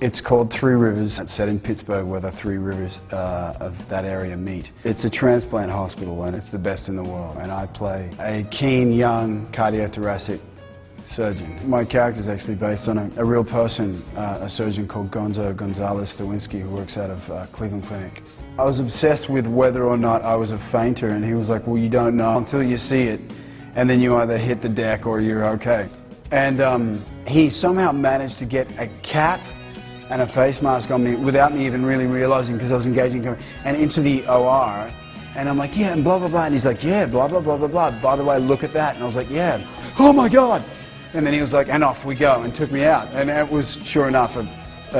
It's called Three Rivers. It's set in Pittsburgh where the three rivers of that area meet. It's a transplant hospital and it's the best in the world. And I play a keen, young cardiothoracic surgeon. My character is actually based on a real person, a surgeon called Gonzo Gonzalez Stawinski, who works out of Cleveland Clinic. I was obsessed with whether or not I was a fainter, and he was like, well, you don't know until you see it, and then you either hit the deck or you're okay. And he somehow managed to get a cap and a face mask on me without me even really realizing, because I was engaging him, and into the OR, and I'm like, yeah, and blah, blah, blah, and he's like, yeah, blah, blah, blah, blah, blah, by the way, look at that, and I was like, yeah, oh my God, and then he was like, and off we go, and took me out, and it was, sure enough,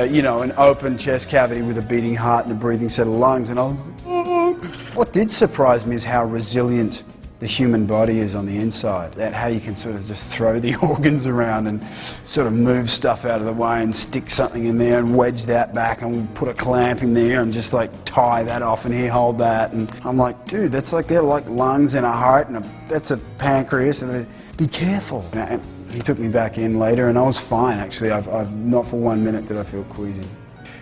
you know, an open chest cavity with a beating heart and a breathing set of lungs, and I was like, oh. What did surprise me is how resilient the human body is on the inside, and how you can sort of just throw the organs around and sort of move stuff out of the way and stick something in there and wedge that back and put a clamp in there and just like tie that off and here, hold that. And I'm like, dude, that's like, they're like lungs and a heart and that's a pancreas, and be careful. And he took me back in later and I was fine actually. I've not for 1 minute did I feel queasy.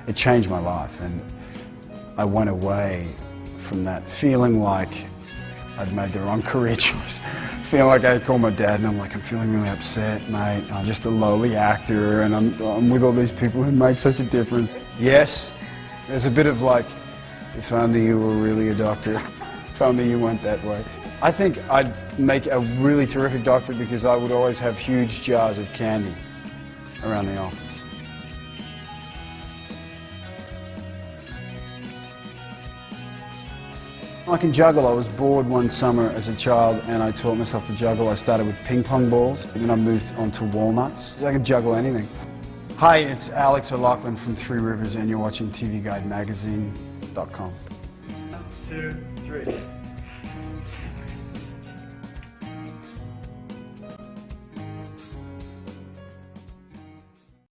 It changed my life, and I went away from that feeling like I'd made the wrong career choice. Feeling like I called my dad and I'm like, I'm feeling really upset, mate. I'm just a lowly actor and I'm with all these people who make such a difference. Yes, there's a bit of like, if only you were really a doctor, if only you went that way. I think I'd make a really terrific doctor because I would always have huge jars of candy around the office. I can juggle. I was bored one summer as a child and I taught myself to juggle. I started with ping pong balls and then I moved on to walnuts. I can juggle anything. Hi, it's Alex O'Loughlin from Three Rivers and you're watching TvGuide magazine.com. 1, 2, 3.